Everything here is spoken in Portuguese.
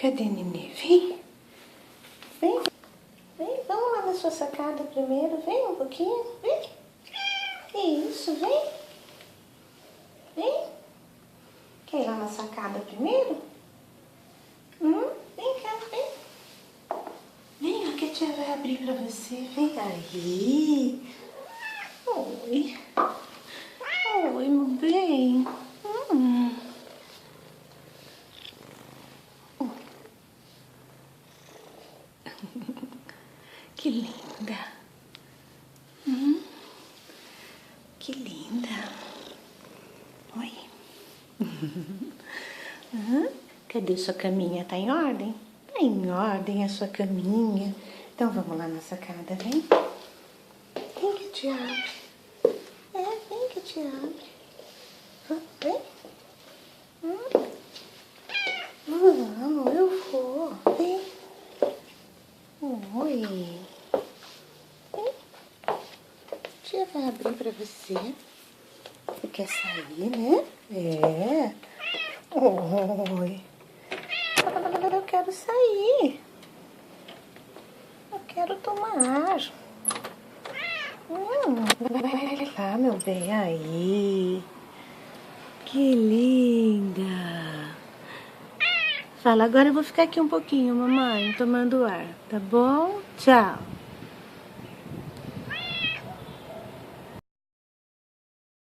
Cadê Nenê? Vem. Vem. Vem, vamos lá na sua sacada primeiro. Vem um pouquinho. Vem. Isso, vem. Vem. Quer ir lá na sacada primeiro? Vem cá, vem. Vem, ó, que a tia vai abrir pra você. Vem aí. Oi. Oi, meu bem. Que linda. Que linda. Oi. Cadê sua caminha? Tá em ordem? Tá em ordem a sua caminha. Então vamos lá na sacada, vem. Vem que te abre. Vem que te abre. Vem. Vamos, eu vou. Vem. Oi. Vem. A tia vai abrir pra você. Você quer sair, né? Oi. Eu quero sair. Eu quero tomar ar. Vai lá, meu bem. Aí. Que linda. Fala, agora eu vou ficar aqui um pouquinho, mamãe, tomando ar, tá bom? Tchau.